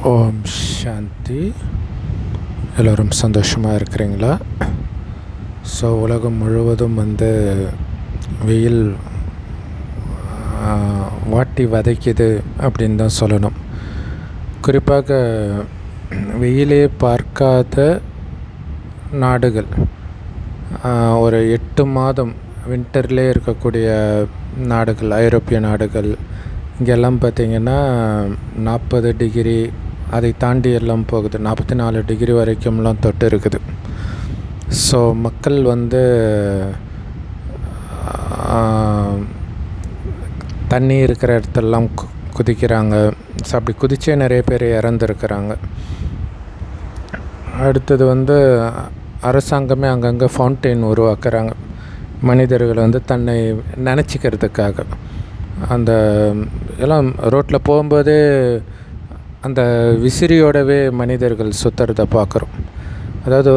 ஓம் சாந்தி. எல்லோரும் சந்தோஷமாக இருக்கிறீங்களா? ஸோ உலகம் முழுவதும் வெயில் வாட்டி வதைக்குது அப்படின்னு தான் சொல்லணும். குறிப்பாக வெயிலே பார்க்காத நாடுகள், ஒரு 8 மாதம் வின்டர்லே இருக்கக்கூடிய நாடுகள், ஐரோப்பிய நாடுகள், இங்கெல்லாம் பார்த்திங்கன்னா 40 டிகிரி அதை தாண்டி எல்லாம் போகுது. 44 டிகிரி வரைக்கும்லாம் தொட்டு இருக்குது. ஸோ மக்கள் தண்ணி இருக்கிற இடத்துலலாம் குதிக்கிறாங்க. ஸோ அப்படி குதிச்சே நிறைய பேர் இறந்துருக்கிறாங்க. அடுத்தது அரசாங்கமே அங்கங்கே ஃபவுண்டெயின் உருவாக்குறாங்க, மனிதர்கள் தன்னை நினச்சிக்கிறதுக்காக. அந்த எல்லாம் ரோட்டில் போகும்போதே அந்த விசிறியோடவே மனிதர்கள் சுற்றுறதை பார்க்குறோம். அதாவது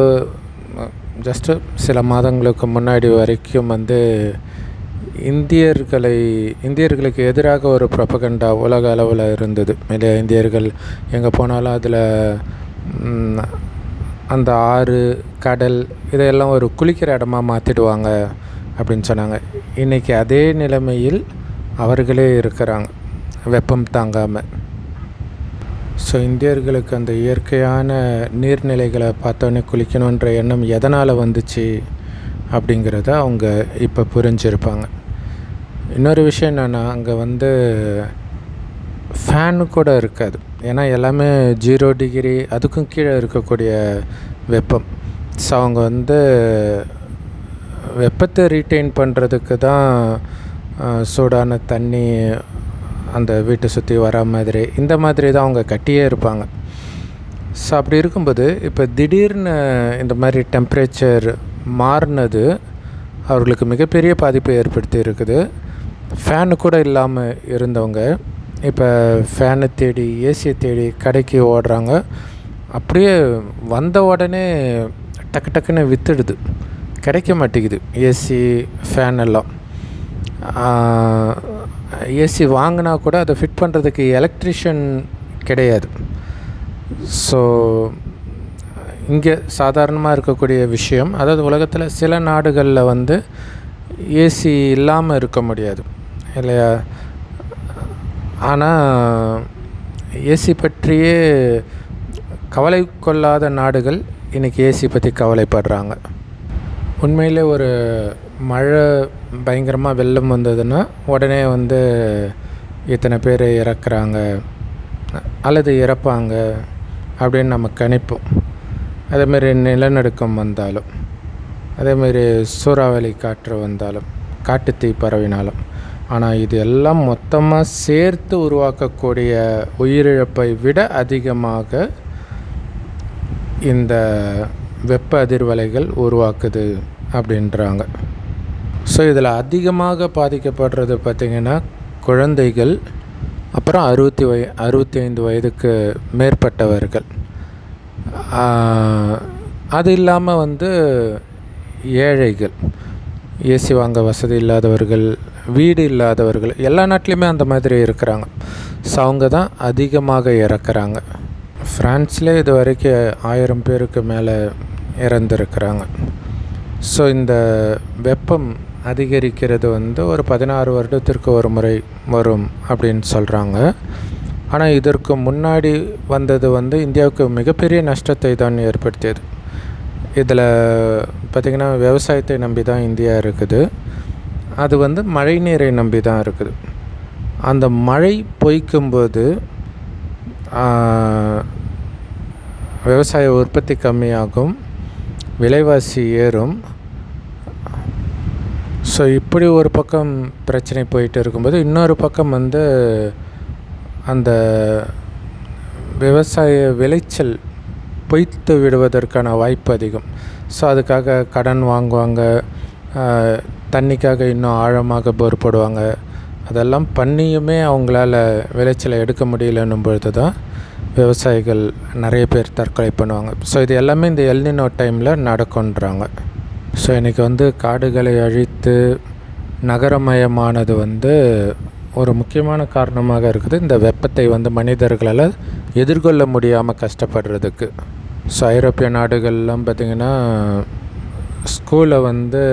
ஜஸ்ட்டு சில மாதங்களுக்கு முன்னாடி வரைக்கும் இந்தியர்களுக்கு எதிராக ஒரு ப்ரொபகண்டா உலக அளவில் இருந்தது. மேலே இந்தியர்கள் எங்கே போனாலும் அதில் அந்த ஆறு, கடல் இதையெல்லாம் ஒரு குளிக்கிற இடமா மாற்றிடுவாங்க அப்படின்னு சொன்னாங்க. இன்றைக்கி அதே நிலைமையில் அவர்களே இருக்கிறாங்க, வெப்பம் தாங்காமல். ஸோ இந்தியர்களுக்கு அந்த இயற்கையான நீர்நிலைகளை பார்த்தோன்னே குளிக்கணுன்ற எண்ணம் எதனால் வந்துச்சு அப்படிங்கிறத அவங்க இப்போ புரிஞ்சிருப்பாங்க. இன்னொரு விஷயம் என்னென்னா, அங்கே ஃபேனு கூட இருக்காது. ஏன்னா எல்லாமே 0 டிகிரி அதுக்கும் கீழே இருக்கக்கூடிய வெப்பம். ஸோ அவங்க வெப்பத்தை ரீட்டைன் பண்ணுறதுக்கு தான் சூடான தண்ணி அந்த வீட்டை சுற்றி வரா மாதிரி, இந்த மாதிரி தான் அவங்க கட்டியே இருப்பாங்க. ஸோ அப்படி இருக்கும்போது இப்போ திடீர்னு இந்த மாதிரி டெம்பரேச்சர் மாறினது அவர்களுக்கு மிகப்பெரிய பாதிப்பை ஏற்படுத்தி இருக்குது. ஃபேனு கூட இல்லாமல் இருந்தவங்க இப்போ ஃபேனை தேடி, ஏசியை தேடி கடைக்கு ஓடுறாங்க. அப்படியே வந்த உடனே டக்கு டக்குன்னு விற்றுடுது, கிடைக்க மாட்டேங்குது ஏசி, ஃபேன் எல்லாம். ஏசி வாங்கினா கூட அதை ஃபிட் பண்ணுறதுக்கு எலக்ட்ரிஷியன் கிடையாது. ஸோ இங்கே சாதாரணமாக இருக்கக்கூடிய விஷயம், அதாவது உலகத்தில் சில நாடுகளில் ஏசி இல்லாமல் இருக்க முடியாது இல்லையா? ஆனால் ஏசி பற்றியே கவலை கொள்ளாத நாடுகள் இன்றைக்கி ஏசி பற்றி கவலைப்படுறாங்க. உண்மையிலே ஒரு மழை பயங்கரமாக வெள்ளம் வந்ததுன்னா உடனே இத்தனை பேர் இறக்குறாங்க அல்லது இறப்பாங்க அப்படின்னு நம்ம கணிப்போம். அதேமாரி நிலநடுக்கம் வந்தாலும், அதேமாரி சூறாவளி காற்று வந்தாலும், காட்டுத்தீ பரவினாலும். ஆனால் இது எல்லாம் மொத்தமாக சேர்த்து உருவாக்கக்கூடிய உயிரிழப்பை விட அதிகமாக இந்த வெப்ப அதிர்வலைகள் உருவாக்குது அப்படின்றாங்க. ஸோ இதில் அதிகமாக பாதிக்கப்படுறது பார்த்திங்கன்னா குழந்தைகள், அப்புறம் 65 வயதுக்கு மேற்பட்டவர்கள். அது இல்லாமல் ஏழைகள், ஏசி வாங்க வசதி இல்லாதவர்கள், வீடு இல்லாதவர்கள், எல்லா நாட்டிலையுமே அந்த மாதிரி இருக்கிறாங்க. ஸோ அவங்க தான் அதிகமாக இறக்குறாங்க. ஃப்ரான்ஸ்லேயே இது வரைக்கும் 1000 பேருக்கு மேலே இறந்துருக்கிறாங்க. ஸோ இந்த வெப்பம் அதிகரிக்கிறது ஒரு 16 வருடத்திற்கு ஒரு முறை வரும் அப்படின்னு சொல்கிறாங்க. ஆனால் இதற்கு முன்னாடி வந்தது இந்தியாவுக்கு மிகப்பெரிய நஷ்டத்தை தான் ஏற்படுத்தியது. இதில் பார்த்திங்கன்னா விவசாயத்தை நம்பி தான் இந்தியா இருக்குது. அது மழை நீரை நம்பி தான் இருக்குது. அந்த மழை பொய்க்கும்போது விவசாய உற்பத்தி கம்மியாகும், விலைவாசி ஏறும். ஸோ இப்படி ஒரு பக்கம் பிரச்சனை போயிட்டு இருக்கும்போது, இன்னொரு பக்கம் அந்த விவசாய விளைச்சல் பொய்த்து விடுவதற்கான வாய்ப்பு அதிகம். ஸோ அதுக்காக கடன் வாங்குவாங்க, தண்ணிக்காக இன்னும் ஆழமாக போர் போடுவாங்க. அதெல்லாம் பண்ணியுமே அவங்களால விளைச்சலை எடுக்க முடியலன்னும் பொழுது தான் விவசாயிகள் நிறைய பேர் தற்கொலை பண்ணுவாங்க. ஸோ இது எல்லாமே இந்த எல்னினோ டைமில் நடக்குன்றாங்க. ஸோ இன்றைக்கி காடுகளை அழித்து நகரமயமானது ஒரு முக்கியமான காரணமாக இருக்குது இந்த வெப்பத்தை வந்து மனிதர்களால் எதிர்கொள்ள முடியாமல் கஷ்டப்படுறதுக்கு. ஸோ ஐரோப்பிய நாடுகள்லாம் பார்த்திங்கன்னா ஸ்கூலை வந்து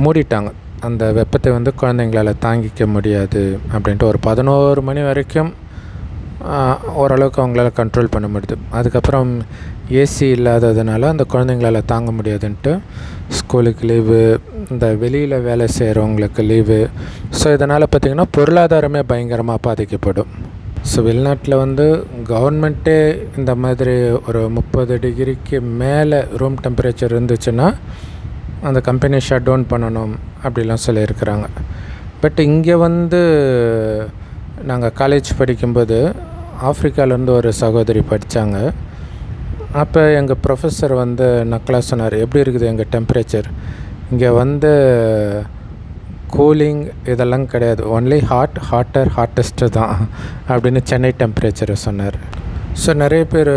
மூடிட்டாங்க. அந்த வெப்பத்தை வந்து குழந்தைங்களால் தாங்கிக்க முடியாது அப்படின்ட்டு ஒரு 11 மணி வரைக்கும் ஓரளவுக்கு அவங்களால கண்ட்ரோல் பண்ண முடியுது. அதுக்கப்புறம் ஏசி இல்லாததுனால அந்த குழந்தைங்களால் தாங்க முடியாதுன்ட்டு ஸ்கூலுக்கு லீவு, இந்த வெளியில் வேலை செய்கிறவங்களுக்கு லீவு. ஸோ இதனால் பார்த்திங்கன்னா பொருளாதாரமே பயங்கரமாக பாதிக்கப்படும். ஸோ வெளிநாட்டில் வந்து கவர்மெண்ட்டே இந்த மாதிரி ஒரு 30 டிகிரிக்கு மேலே ரூம் டெம்பரேச்சர் இருந்துச்சுன்னா அந்த கம்பெனி ஷட் டவுன் பண்ணணும் அப்படிலாம் சொல்லியிருக்கிறாங்க. பட் இங்கே வந்து நாங்கள் காலேஜ் படிக்கும்போது ஆஃப்ரிக்காவிலேருந்து ஒரு சகோதரி படித்தாங்க. அப்போ எங்கள் ப்ரொஃபஸர் வந்து நக்கலாக சொன்னார், எப்படி இருக்குது எங்கள் டெம்பரேச்சர், இங்கே வந்து கூலிங் இதெல்லாம் கிடையாது, ஒன்லி ஹாட்டஸ்ட்டு தான் அப்படின்னு சென்னை டெம்பரேச்சரை சொன்னார். ஸோ நிறைய பேர்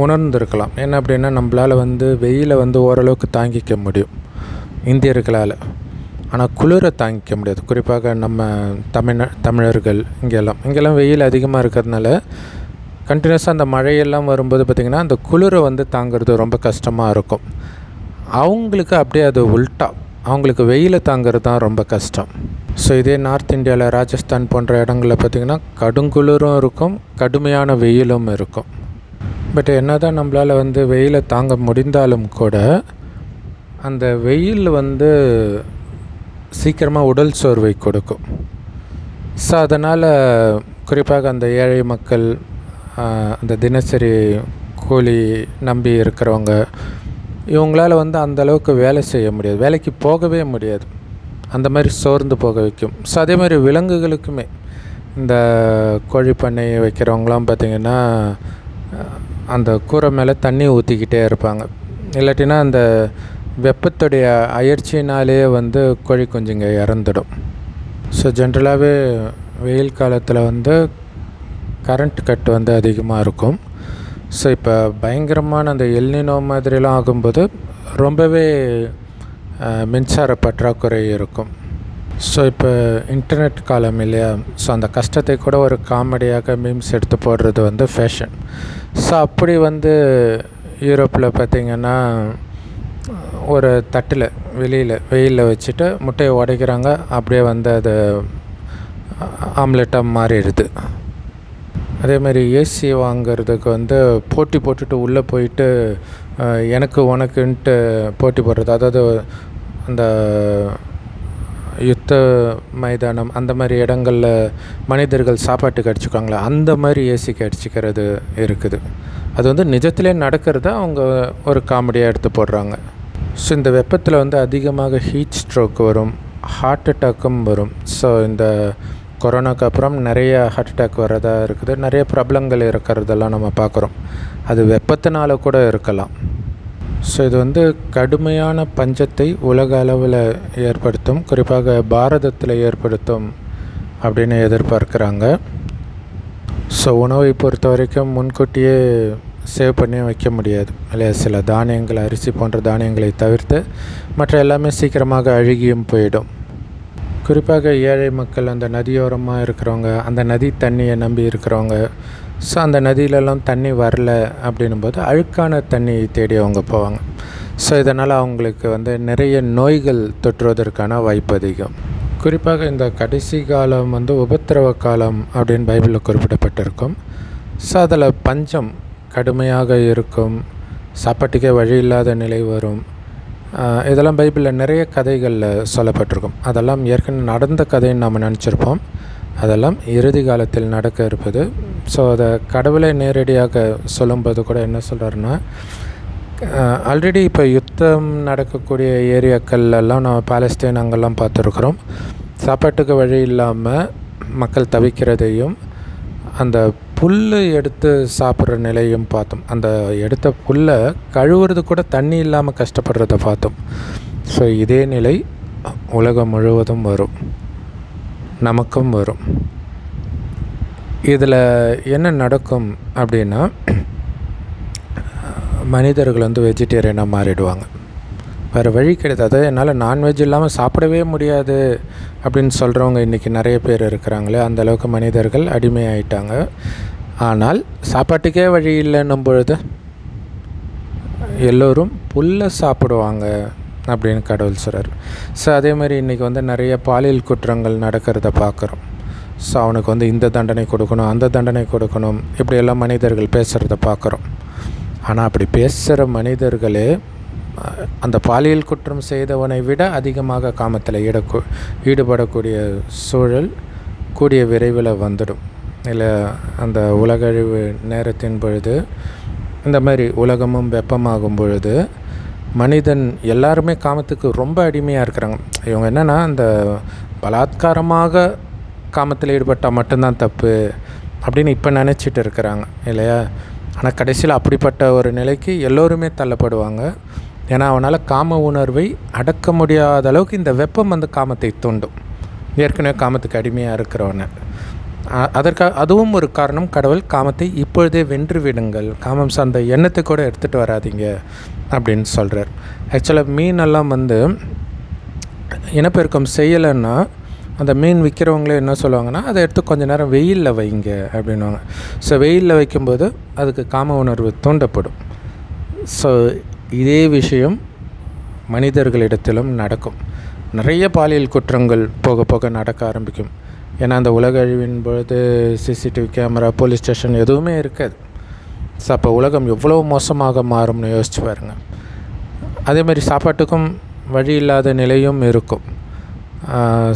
உணர்ந்துருக்கலாம். என்ன அப்படின்னா நம்மளால் வந்து வெயிலை வந்து ஓரளவுக்கு தாங்கிக்க முடியும் இந்தியர்களால், ஆனால் குளிரை தாங்கிக்க முடியாது. குறிப்பாக நம்ம தமிழர்கள் இங்கெல்லாம் வெயில் அதிகமாக இருக்கிறதுனால கண்டினியூஸாக அந்த மழையெல்லாம் வரும்போது பார்த்திங்கன்னா அந்த குளிரை வந்து தாங்கிறது ரொம்ப கஷ்டமாக இருக்கும். அவங்களுக்கு அப்படியே அது உல்ட்டா, அவங்களுக்கு வெயிலை தாங்கிறது தான் ரொம்ப கஷ்டம். ஸோ இதே நார்த் இந்தியாவில் ராஜஸ்தான் போன்ற இடங்களில் பார்த்திங்கன்னா கடுங்குளிரும் இருக்கும், கடுமையான வெயிலும் இருக்கும். பட் என்ன தான் நம்மளால் வந்து வெயிலை தாங்க முடிந்தாலும் கூட அந்த வெயில் வந்து சீக்கிரமாக உடல் சோர்வை கொடுக்கும். ஸோ அதனால் குறிப்பாக அந்த ஏழை மக்கள், அந்த தினசரி கூலி நம்பி இருக்கிறவங்க, இவங்களால் வந்து அந்தளவுக்கு வேலை செய்ய முடியாது, வேலைக்கு போகவே முடியாது. அந்த மாதிரி சோர்ந்து போக வைக்கும். ஸோ அதே மாதிரி விலங்குகளுக்குமே இந்த கோழி பண்ணை வைக்கிறவங்களாம் பார்த்திங்கன்னா அந்த கூரை மேலே தண்ணி ஊற்றிக்கிட்டே இருப்பாங்க. இல்லாட்டினா அந்த வெப்பத்துடைய அயற்சினாலே வந்து கோழி குஞ்சுங்க இறந்துடும். ஸோ ஜென்ரலாகவே வெயில் காலத்தில் வந்து கரண்ட் கட் வந்து அதிகமாக இருக்கும். ஸோ இப்போ பயங்கரமான அந்த எல்னினோ மாதிரிலாம் ஆகும்போது ரொம்பவே மின்சார பற்றாக்குறை இருக்கும். ஸோ இப்போ இன்டர்நெட் காலம் இல்லையா, ஸோ அந்த கஷ்டத்தை கூட ஒரு காமெடியாக மீம்ஸ் எடுத்து போடுறது வந்து ஃபேஷன். ஸோ அப்படி வந்து யூரோப்பில் பார்த்திங்கன்னா ஒரு தட்டில் வெயிலில் வச்சுட்டு முட்டையை உடைக்கிறாங்க, அப்படியே வந்து அது ஆம்லெட்டாக மாறிடுது. அதேமாதிரி ஏசி வாங்கிறதுக்கு வந்து போட்டி போட்டுட்டு உள்ளே போயிட்டு எனக்கு உனக்குன்ட்டு போட்டி போடுறது, அதாவது அந்த யுத்த மைதானம் அந்த மாதிரி இடங்களில் மனிதர்கள் சாப்பாட்டுக்கு அடிச்சுக்காங்களா, அந்த மாதிரி ஏசிக்கு அடிச்சுக்கிறது இருக்குது. அது வந்து நிஜத்திலே நடக்கிறத அவங்க ஒரு காமெடியாக எடுத்து போடுறாங்க. ஸோ இந்த வெப்பத்தில் வந்து அதிகமாக ஹீட் ஸ்ட்ரோக் வரும், ஹார்ட் அட்டாக்கும் வரும். ஸோ இந்த கொரோனாக்கு அப்புறம் நிறைய ஹார்ட் அட்டாக் வரதா இருக்குது, நிறைய பிரபலங்கள் இருக்கிறதெல்லாம் நம்ம பார்க்குறோம். அது வெப்பத்தினால கூட இருக்கலாம். ஸோ இது வந்து கடுமையான பஞ்சத்தை உலக அளவில் ஏற்படுத்தும், குறிப்பாக பாரதத்தில் ஏற்படுத்தும் அப்படின்னு எதிர்பார்க்குறாங்க. ஸோ உணவை பொறுத்த வரைக்கும் முன்கூட்டியே சேவ் பண்ணி வைக்க முடியாது இல்லையா. சில தானியங்கள், அரிசி போன்ற தானியங்களை தவிர்த்து மற்ற எல்லாமே சீக்கிரமாக அழுகியும் போயிடும். குறிப்பாக ஏழை மக்கள், அந்த நதியோரமாக இருக்கிறவங்க, அந்த நதி தண்ணியை நம்பி இருக்கிறவங்க, ஸோ அந்த நதியிலெல்லாம் தண்ணி வரல அப்படின்னும்போது அழுக்கான தண்ணியை தேடி அவங்க போவாங்க. ஸோ இதனால் அவங்களுக்கு வந்து நிறைய நோய்கள் தொற்றுவதற்கான வாய்ப்பு அதிகம். குறிப்பாக இந்த கடைசி காலம் வந்து உபத்திரவ காலம் அப்படின்னு பைபிளில் குறிப்பிடப்பட்டிருக்கும். ஸோ அதில் பஞ்சம் கடுமையாக இருக்கும், சாப்பாட்டுக்கே வழி இல்லாத நிலை வரும். இதெல்லாம் பைபிளில் நிறைய கதைகளில் சொல்லப்பட்டிருக்கும். அதெல்லாம் ஏற்கனவே நடந்த கதைன்னு நம்ம நினச்சிருப்போம். அதெல்லாம் இறுதி காலத்தில் நடக்க இருப்பது. ஸோ அதை கடவுளை நேரடியாக சொல்லும்போது கூட என்ன சொல்கிறாருன்னா, ஆல்ரெடி இப்போ யுத்தம் நடக்கக்கூடிய ஏரியாக்கள்லாம் நம்ம பாலஸ்தீன் அங்கெல்லாம் பார்த்துருக்குறோம். சாப்பாட்டுக்கு வழி இல்லாமல் மக்கள் தவிக்கிறதையும், அந்த புல் எடுத்து சாப்பிட்ற நிலையும் பார்த்தோம். அந்த எடுத்த புல்லை கழுவுறது கூட தண்ணி இல்லாமல் கஷ்டப்படுறத பார்த்தோம். ஸோ இதே நிலை உலகம் முழுவதும் வரும், நமக்கும் வரும். இதில் என்ன நடக்கும் அப்படின்னா, மனிதர்கள் வந்து வெஜிடேரியனாக மாறிடுவாங்க. வேறு வழி கிடையாது. அதாவது என்னால் நான்வெஜ் இல்லாமல் சாப்பிடவே முடியாது அப்படின்னு சொல்கிறவங்க இன்றைக்கி நிறைய பேர் இருக்கிறாங்களே, அந்தளவுக்கு மனிதர்கள் அடிமையாயிட்டாங்க. ஆனால் சாப்பாட்டுக்கே வழி இல்லைன்னும் பொழுது எல்லோரும் புல்லை சாப்பிடுவாங்க அப்படின்னு கடவுள் சொல்கிறார். ஸோ அதே மாதிரி இன்றைக்கி வந்து நிறைய பாலியல் குற்றங்கள் நடக்கிறத பார்க்குறோம். ஸோ அவனுக்கு இந்த தண்டனை கொடுக்கணும், அந்த தண்டனை கொடுக்கணும், இப்படியெல்லாம் மனிதர்கள் பேசுகிறத பார்க்குறோம். ஆனால் அப்படி பேசுகிற மனிதர்களே அந்த பாலியல் குற்றம் செய்தவனை விட அதிகமாக காமத்தில் ஈடுபடக்கூடிய சூழல் கூடிய விரைவில் வந்துடும். இல்லை அந்த உலகழிவு நேரத்தின் பொழுது, இந்த மாதிரி உலகமும் வெப்பமாகும் பொழுது மனிதன் எல்லாருமே காமத்துக்கு ரொம்ப அடிமையாக இருக்கிறாங்க. இவங்க என்னென்னா அந்த பலாத்காரமாக காமத்தில் ஈடுபட்டால் மட்டும்தான் தப்பு அப்படின்னு இப்போ நினச்சிட்டு இருக்கிறாங்க இல்லையா? ஆனால் கடைசியில் அப்படிப்பட்ட ஒரு நிலைக்கு எல்லோருமே தள்ளப்படுவாங்க. ஏன்னா அவனால் காம உணர்வை அடக்க முடியாத அளவுக்கு இந்த வெப்பம் காமத்தை தூண்டும். ஏற்கனவே காமத்துக்கு அடிமையாக இருக்கிறவனை அதுவும் ஒரு காரணம். கடவுள் காமத்தை இப்பொழுதே வென்று விடுங்கள், காமம் சார்ந்த எண்ணத்தை கூட எடுத்துகிட்டு வராதிங்க அப்படின்னு சொல்கிறார். ஆக்சுவலாக மீனெல்லாம் இனப்பெருக்கம் செய்யலைன்னா அந்த மீன் விற்கிறவங்களே என்ன சொல்லுவாங்கன்னா, அதை எடுத்து கொஞ்சம் நேரம் வெயிலில் வைங்க அப்படின்வாங்க. ஸோ வெயிலில் வைக்கும்போது அதுக்கு காம உணர்வு தூண்டப்படும். ஸோ இதே விஷயம் மனிதர்களிடத்திலும் நடக்கும். நிறைய பாலியல் குற்றங்கள் போக போக நடக்க ஆரம்பிக்கும். ஏன்னா அந்த உலக அழிவின் பொழுது சிசிடிவி கேமரா, போலீஸ் ஸ்டேஷன் எதுவுமே இருக்காது. ஸோ அப்போ உலகம் எவ்வளோ மோசமாக மாறும்னு யோசிச்சு பாருங்கள். அதேமாதிரி சாப்பாட்டுக்கும் வழி இல்லாத நிலையும் இருக்கும்.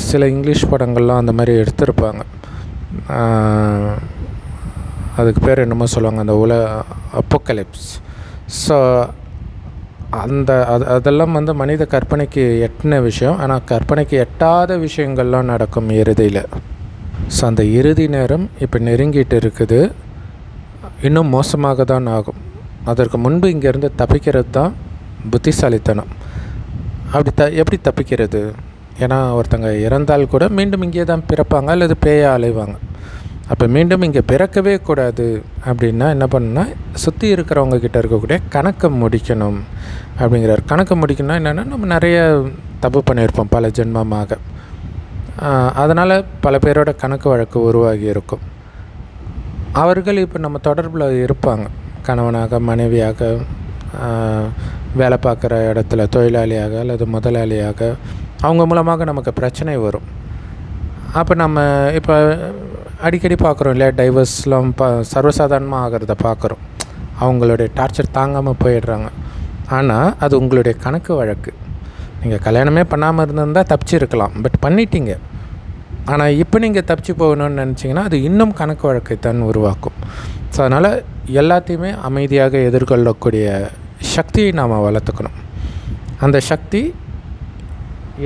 சில இங்கிலீஷ் படங்கள்லாம் அந்த மாதிரி எடுத்திருப்பாங்க. அதுக்கு பேர் என்னமோ சொல்லுவாங்க, அந்த அப்போகலிப்ஸ். ஸோ அதெல்லாம் மனித கற்பனைக்கு எட்டின விஷயம். ஆனால் கற்பனைக்கு எட்டாத விஷயங்கள்லாம் நடக்கும் இறுதியில். ஸோ அந்த இறுதி நேரம் இப்போ நெருங்கிட்டு இருக்குது. இன்னும் மோசமாக தான் ஆகும். அதற்கு முன்பு இங்கேருந்து தப்பிக்கிறது தான் புத்திசாலித்தனம். எப்படி தப்பிக்கிறது? ஏன்னா ஒருத்தங்க இறந்தால் கூட மீண்டும் இங்கே தான் பிறப்பாங்க அல்லது பேயா அலைவாங்க. அப்போ மீண்டும் இங்கே பிறக்கவே கூடாது அப்படின்னா என்ன பண்ணுன்னா, சுற்றி இருக்கிறவங்க கிட்ட இருக்கக்கூடிய கணக்கை முடிக்கணும் அப்படிங்கிறார். கணக்கை முடிக்கணும்னா என்னென்னா, நம்ம நிறைய தப்பு பண்ணியிருப்போம் பல ஜென்மமாக. அதனால் பல பேரோட கணக்கு வழக்கு உருவாகி இருக்கும். அவர்கள் இப்போ நம்ம தொடர்பில் இருப்பாங்க. கணவனாக, மனைவியாக, வேலை பார்க்குற இடத்துல தொழிலாளியாக அல்லது முதலாளியாக. அவங்க மூலமாக நமக்கு பிரச்சனை வரும். அப்போ நம்ம இப்போ அடிக்கடி பார்க்குறோம் இல்லையா, டைவர்ஸ்லாம் சர்வசாதாரணமாக ஆகிறத பார்க்குறோம். அவங்களுடைய டார்ச்சர் தாங்காமல் போயிடுறாங்க. ஆனால் அது உங்களுடைய கணக்கு வழக்கு. நீங்கள் கல்யாணமே பண்ணாமல் இருந்திருந்தால் தப்பிச்சிருக்கலாம், பட் பண்ணிட்டீங்க. ஆனால் இப்போ நீங்கள் தப்பிச்சு போகணும்னு நினச்சிங்கன்னா அது இன்னும் கணக்கு வழக்கை தான் உருவாக்கும். ஸோ அதனால் எல்லாத்தையுமே அமைதியாக எதிர்கொள்ளக்கூடிய சக்தியை நாம் வளர்த்துக்கணும். அந்த சக்தி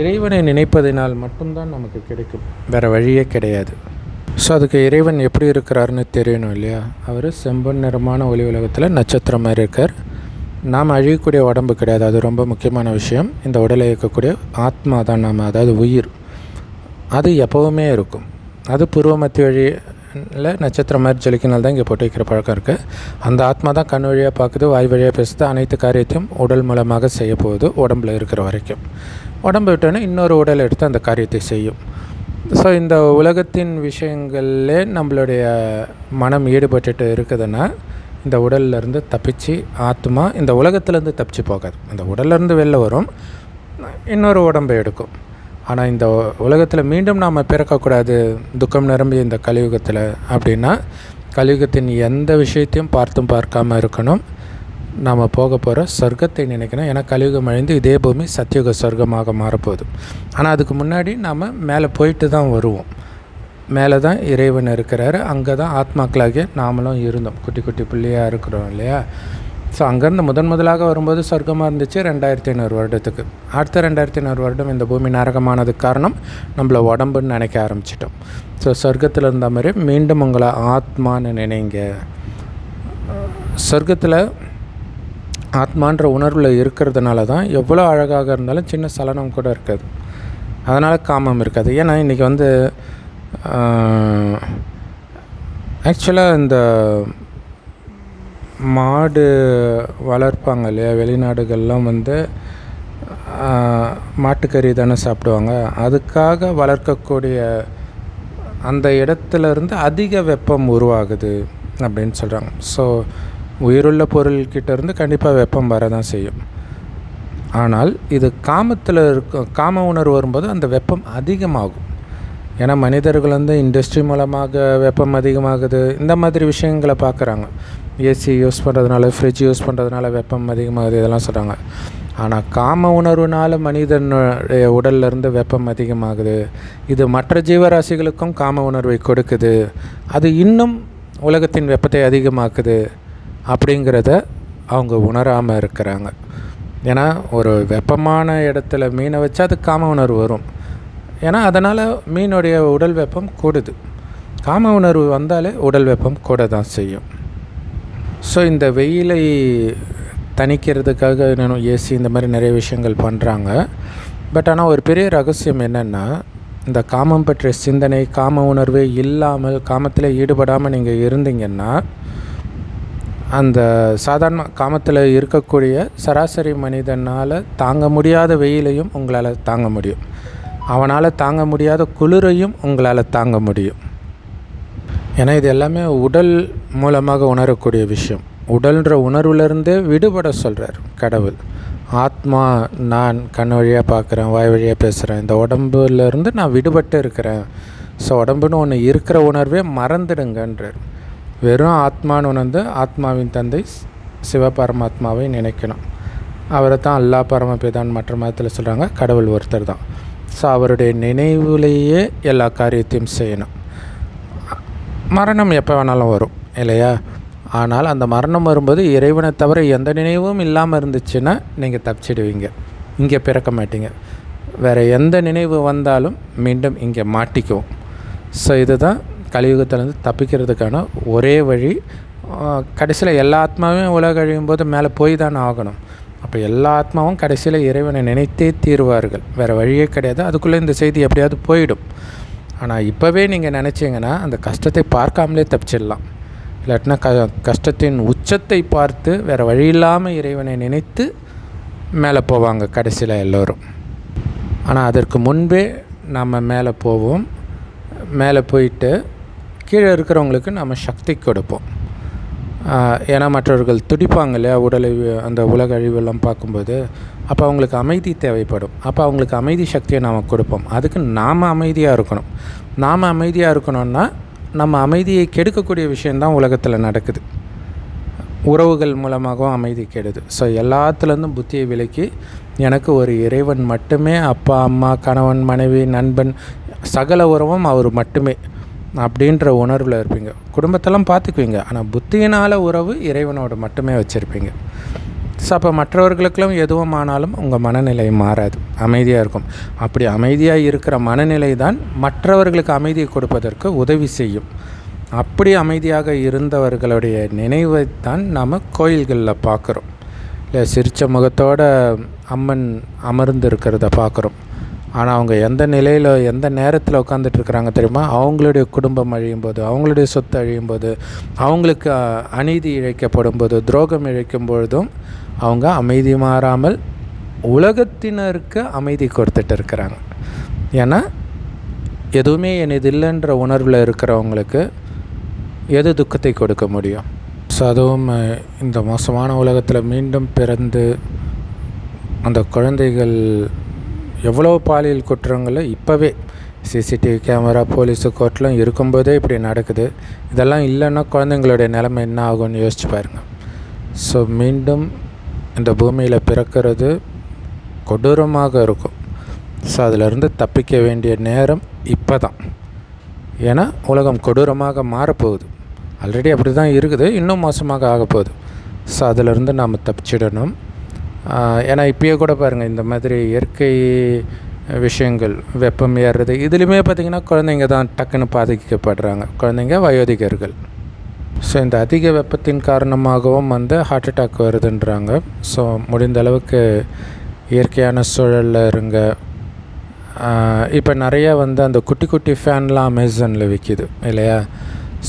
இறைவனை நினைப்பதினால் மட்டும்தான் நமக்கு கிடைக்கும், வேறு வழியே கிடையாது. ஸோ அதுக்கு இறைவன் எப்படி இருக்கிறாருன்னு தெரியணும் இல்லையா? அவர் செம்பன் நிறமான ஒளி உலகத்தில் நட்சத்திரம் மாதிரி இருக்கார். நாம் அழியக்கூடிய உடம்பு கிடையாது, அது ரொம்ப முக்கியமான விஷயம். இந்த உடலை இயக்கக்கூடிய ஆத்மா தான் நாம், அதாவது உயிர். அது எப்போவுமே இருக்கும். அது பூர்வ மத்திய வழியில் நட்சத்திரம் மாதிரி ஜொலிக்கினால் தான் இங்கே போட்டு வைக்கிற பழக்கம் இருக்குது. அந்த ஆத்மா தான் கண் வழியாக பார்க்குது, வாய் வழியாக பேசுது, அனைத்து காரியத்தையும் உடல் மூலமாக செய்ய போகுது உடம்பில் இருக்கிற வரைக்கும். உடம்பு விட்டோன்னே இன்னொரு உடலை எடுத்து அந்த காரியத்தை செய்யும். ஸோ இந்த உலகத்தின் விஷயங்களே நம்மளுடைய மனம் ஈடுபட்டுட்டு இருக்குதுன்னா, இந்த உடல்லேருந்து தப்பிச்சு ஆத்மா இந்த உலகத்துலேருந்து தப்பிச்சு போகாது. இந்த உடல்லேருந்து வெளில வரும், இன்னொரு உடம்பை எடுக்கும். ஆனால் இந்த உலகத்தில் மீண்டும் நாம் பிறக்கக்கூடாது, துக்கம் நிரம்பிய இந்த கலியுகத்தில் அப்படின்னா, கலியுகத்தின் எந்த விஷயத்தையும் பார்த்தும் பார்க்காமல் இருக்கணும். நாம் போக போகிற சொர்க்கத்தை நினைக்கணும். ஏன்னா கலியுகம் அழிந்து இதே பூமி சத்தியுக சொர்க்கமாக மாறப்போகுது. ஆனால் அதுக்கு முன்னாடி நாம் மேலே போயிட்டு தான் வருவோம். மேலே தான் இறைவன் இருக்கிறாரு. அங்கே தான் ஆத்மாக்களாகிய நாமளும் இருந்தோம், குட்டி குட்டி பிள்ளையாக இருக்கிறோம் இல்லையா? ஸோ அங்கேருந்து முதலாக வரும்போது சொர்க்கமாக இருந்துச்சு 2500 வருடத்துக்கு. அடுத்த 2500 வருடம் இந்த பூமி நரகமானதுக்கு காரணம் நம்மளை உடம்புன்னு நினைக்க ஆரம்பிச்சிட்டோம். ஸோ சொர்க்கத்தில் இருந்த மாதிரி மீண்டும் உங்களை ஆத்மான்னு நினைங்க. சொர்க்கத்தில் ஆத்மான்ற உணர்வில் இருக்கிறதுனால தான் எவ்வளோ அழகாக இருந்தாலும் சின்ன சலனம் கூட இருக்காது. அதனால் காமம் இருக்காது. ஏன்னா இன்றைக்கி ஆக்சுவலாக இந்த மாடு வளர்ப்பாங்க இல்லையா, வெளிநாடுகள்லாம் மாட்டுக்கறி தானே சாப்பிடுவாங்க. அதுக்காக வளர்க்கக்கூடிய அந்த இடத்துலேருந்து அதிக வெப்பம் உருவாகுது அப்படின்னு சொல்கிறாங்க. ஸோ உயிருள்ள பொருள்கிட்டேருந்து கண்டிப்பாக வெப்பம் வர தான் செய்யும். ஆனால் இது காமத்தில் காம உணர்வு வரும்போது அந்த வெப்பம் அதிகமாகும். ஏன்னா மனிதர்கள் வந்து இண்டஸ்ட்ரி மூலமாக வெப்பம் அதிகமாகுது, இந்த மாதிரி விஷயங்களை பார்க்குறாங்க. ஏசி யூஸ் பண்ணுறதுனால, ஃப்ரிட்ஜ் யூஸ் பண்ணுறதுனால வெப்பம் அதிகமாகுது, இதெல்லாம் சொல்கிறாங்க. ஆனால் காம உணர்வுனால மனிதனுடைய உடல்லேருந்து வெப்பம் அதிகமாகுது. இது மற்ற ஜீவராசிகளுக்கும் காம உணர்வை கொடுக்குது. அது இன்னும் உலகத்தின் வெப்பத்தை அதிகமாக்குது அப்படிங்கிறத அவங்க உணராமல் இருக்கிறாங்க. ஏன்னா ஒரு வெப்பமான இடத்துல மீனை வச்சா அது காம உணர்வு வரும். ஏன்னா அதனால் மீனுடைய உடல் வெப்பம் கூடுது. காம உணர்வு வந்தாலே உடல் வெப்பம் கூட தான் செய்யும். ஸோ இந்த வெயிலை தணிக்கிறதுக்காக இன்னும் ஏசி இந்த மாதிரி நிறைய விஷயங்கள் பண்ணுறாங்க. பட் ஆனால் ஒரு பெரிய ரகசியம் என்னென்னா, இந்த காமம் பற்றிய சிந்தனை, காம உணர்வே இல்லாமல் காமத்தில் ஈடுபடாமல் நீங்கள் இருந்தீங்கன்னா, அந்த சாதாரண காமத்தில் இருக்கக்கூடிய சராசரி மனிதனால் தாங்க முடியாத வெயிலையும் உங்களால் தாங்க முடியும். அவனால் தாங்க முடியாத குளிரையும் உங்களால் தாங்க முடியும். ஏன்னா இது எல்லாமே உடல் மூலமாக உணரக்கூடிய விஷயம். உடல்ன்ற உணர்வுலேருந்தே விடுபட சொல்கிறார் கடவுள். ஆத்மா, நான் கண் வழியாக பார்க்குறேன், வாய் வழியாக பேசுகிறேன், இந்த உடம்புலேருந்து நான் விடுபட்டு இருக்கிறேன். ஸோ உடம்புன்னு ஒன்று இருக்கிற உணர்வே மறந்துடுங்கன்றார். வெறும் ஆத்மான்னு உணர்ந்து ஆத்மாவின் தந்தை சிவபரமாத்மாவை நினைக்கணும். அவரை தான் அல்லா பரமபிதான் மற்ற மதத்தில் சொல்கிறாங்க. கடவுள் ஒருத்தர் தான். ஸோ அவருடைய நினைவுலேயே எல்லா காரியத்தையும் செய்யணும். மரணம் எப்போ வேணாலும் வரும் இல்லையா? ஆனால் அந்த மரணம் வரும்போது இறைவனை தவிர எந்த நினைவும் இல்லாமல் இருந்துச்சுன்னா நீங்கள் தப்பிச்சிடுவீங்க, இங்கே பிறக்க மாட்டீங்க. வேறு எந்த நினைவு வந்தாலும் மீண்டும் இங்கே மாட்டிக்குவோம். ஸோ இதுதான் கலியுகத்திலேருந்து தப்பிக்கிறதுக்கான ஒரே வழி. கடைசியில் எல்லா ஆத்மாவும் உலக அழியும் போது மேலே போய் தானே ஆகணும். அப்போ எல்லா ஆத்மாவும் கடைசியில் இறைவனை நினைத்தே தீர்வார்கள். வேறு வழியே கிடையாது. அதுக்குள்ளே இந்த செய்தி எப்படியாவது போயிடும். ஆனால் இப்போவே நீங்கள் நினச்சிங்கன்னா அந்த கஷ்டத்தை பார்க்காமலே தப்பிச்சிடலாம். இல்லாட்டினா கஷ்டத்தின் உச்சத்தை பார்த்து வேறு வழி இல்லாமல் இறைவனை நினைத்து மேலே போவாங்க கடைசியில் எல்லோரும். ஆனால் அதற்கு முன்பே நம்ம மேலே போவோம். மேலே போயிட்டு கீழே இருக்கிறவங்களுக்கு நம்ம சக்தி கொடுப்போம். ஏன்னா மற்றவர்கள் துடிப்பாங்க இல்லையா, அந்த உலக அழிவெல்லாம் பார்க்கும்போது. அப்போ அவங்களுக்கு அமைதி தேவைப்படும். அப்போ அவங்களுக்கு அமைதி சக்தியை நாம் கொடுப்போம். அதுக்கு நாம் அமைதியாக இருக்கணும். நாம் அமைதியாக இருக்கணும்னா நம்ம அமைதியை கெடுக்கக்கூடிய விஷயந்தான் உலகத்தில் நடக்குது. உறவுகள் மூலமாகவும் அமைதி கெடுது. ஸோ எல்லாத்துலேருந்தும் புத்தியை விலக்கி எனக்கு ஒரு இறைவன் மட்டுமே, அப்பா அம்மா கணவன் மனைவி நண்பன் சகல உறவும் அவர் மட்டுமே அப்படின்ற உணர்வில் இருப்பீங்க. குடும்பத்தெல்லாம் பார்த்துக்குவீங்க. ஆனால் புத்தியினால் உறவு இறைவனோடு மட்டுமே வச்சுருப்பீங்க. ஸோ அப்போ மற்றவர்களுக்கெல்லாம் எதுவும் ஆனாலும் உங்கள் மனநிலை மாறாது, அமைதியாக இருக்கும். அப்படி அமைதியாக இருக்கிற மனநிலை தான் மற்றவர்களுக்கு அமைதியை கொடுப்பதற்கு உதவி செய்யும். அப்படி அமைதியாக இருந்தவர்களுடைய நினைவைத்தான் நாம் கோயில்களில் பார்க்குறோம். இல்லை, சிரித்த முகத்தோடு அம்மன் அமர்ந்து இருக்கிறத பார்க்குறோம். ஆனால் அவங்க எந்த நிலையில் எந்த நேரத்தில் உட்காந்துட்ருக்குறாங்க தெரியுமா? அவங்களுடைய குடும்பம் அழியும் போது, அவங்களுடைய சொத்து அழியும் போது, அவங்களுக்கு அநீதி இழைக்கப்படும் போது, துரோகம் இழைக்கும் பொழுதும் அவங்க அமைதி மாறாமல் உலகத்தினருக்கு அமைதி கொடுத்துட்டு இருக்கிறாங்க. ஏன்னா எதுவுமே எனது இல்லைன்ற உணர்வில் இருக்கிறவங்களுக்கு எது துக்கத்தை கொடுக்க முடியும்? ஸோ அதுவும் இந்த மோசமான உலகத்தில் மீண்டும் பிறந்து அந்த குழந்தைகள் எவ்வளோ பாலியல் குற்றங்களை இப்போவே சிசிடிவி கேமரா போலீஸு கோர்ட்லாம் இருக்கும்போதே இப்படி நடக்குது. இதெல்லாம் இல்லைன்னா குழந்தைங்களுடைய நிலைமை என்ன ஆகும்னு யோசிச்சு பாருங்கள். ஸோ மீண்டும் இந்த பூமியில் பிறக்கிறது கொடூரமாக இருக்கும். ஸோ அதிலிருந்து தப்பிக்க வேண்டிய நேரம் இப்போ தான். ஏன்னா உலகம் கொடூரமாக மாறப்போகுது. ஆல்ரெடி அப்படி தான் இருக்குது, இன்னும் மோசமாக ஆகப்போகுது. ஸோ அதிலிருந்து நாம் தப்பிச்சிடணும். ஏன்னா இப்போயே கூட பாருங்கள், இந்த மாதிரி இயற்கை விஷயங்கள், வெப்பம் ஏறுறது, இதுலேயுமே பார்த்திங்கன்னா குழந்தைங்க தான் டக்குன்னு பாதிக்கப்படுறாங்க. குழந்தைங்க, வயோதிகர்கள். ஸோ இந்த அதிக வெப்பத்தின் காரணமாகவும் ஹார்ட் அட்டாக் வருதுன்றாங்க. ஸோ முடிந்த அளவுக்கு இயற்கையான சூழலில் இருங்க. இப்போ நிறையா அந்த குட்டி குட்டி ஃபேன்லாம் அமேசானில் விற்கிது இல்லையா?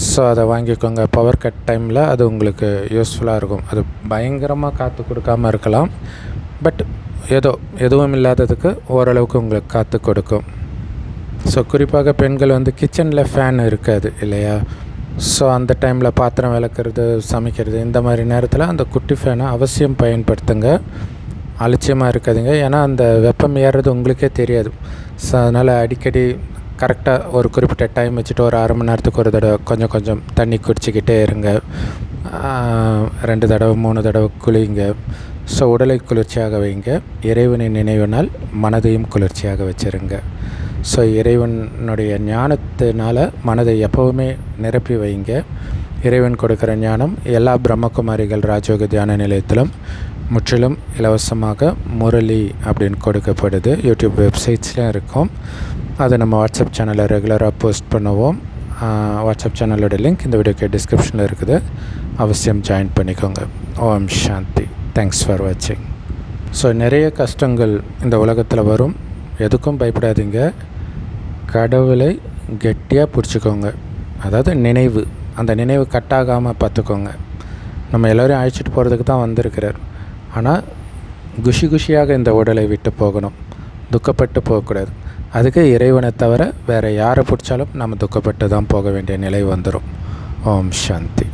ஸோ அதை வாங்கிக்கோங்க. பவர் கட் டைமில் அது உங்களுக்கு யூஸ்ஃபுல்லாக இருக்கும். அது பயங்கரமாக காற்று கொடுக்காமல் இருக்கலாம், பட் எதுவும் இல்லாததுக்கு ஓரளவுக்கு உங்களுக்கு காற்று கொடுக்கும். ஸோ குறிப்பாக பெண்கள் வந்து கிச்சனில் ஃபேன் இருக்காது இல்லையா? ஸோ அந்த டைமில் பாத்திரம் விளக்குறது, சமைக்கிறது, இந்த மாதிரி நேரத்தில் அந்த குட்டி ஃபேனை அவசியம் பயன்படுத்துங்க. அலட்சியமாக இருக்காதுங்க. ஏன்னா அந்த வெப்பம் ஏறுறது உங்களுக்கே தெரியாது. ஸோ அதனால் அடிக்கடி கரெக்டாக ஒரு குறிப்பிட்ட டைம் வச்சுட்டு ஒரு அரை மணி நேரத்துக்கு ஒரு தடவை கொஞ்சம் கொஞ்சம் தண்ணி குடிச்சிக்கிட்டே இருங்க. 2 தடவை 3 தடவை குளிங்க. ஸோ உடலை குளிர்ச்சியாக வைங்க. இறைவனின் நினைவினால் மனதையும் குளிர்ச்சியாக வச்சுருங்க. ஸோ இறைவனுடைய ஞானத்தினால் மனதை எப்போவுமே நிரப்பி வைங்க. இறைவன் கொடுக்குற ஞானம் எல்லா பிரம்மகுமாரிகள் ராஜயோக தியான நிலையத்திலும் முற்றிலும் இலவசமாக முரளி அப்படின்னு கொடுக்கப்படுது. யூடியூப் வெப்சைட்ஸ்லையும் இருக்கும். அதை நம்ம வாட்ஸ்அப் சேனலில் ரெகுலராக போஸ்ட் பண்ணுவோம். வாட்ஸ்அப் சேனலோட லிங்க் இந்த வீடியோக்கு டிஸ்கிரிப்ஷனில் இருக்குது. அவசியம் ஜாயின் பண்ணிக்கோங்க. ஓம் சாந்தி. தேங்க்ஸ் ஃபார் வாட்சிங். ஸோ நிறைய கஷ்டங்கள் இந்த உலகத்தில் வரும். எதுக்கும் பயப்படாதீங்க. கடவுளை கெட்டியாக பிடிச்சிக்கோங்க. அதாவது நினைவு, அந்த நினைவு கட்டாகாமல் பார்த்துக்கோங்க. நம்ம எல்லோரையும் அழைச்சிட்டு போகிறதுக்கு தான் வந்திருக்கிறார். ஆனால் குஷியாக இந்த உடலை விட்டு போகணும். துக்கப்பட்டு போகக்கூடாது. அதுக்கு இறைவனை தவிர வேறு யாரை பிடிச்சாலும் நம்ம துக்கப்பட்டு தான் போக வேண்டிய நிலை வந்துடும். ஓம் சாந்தி.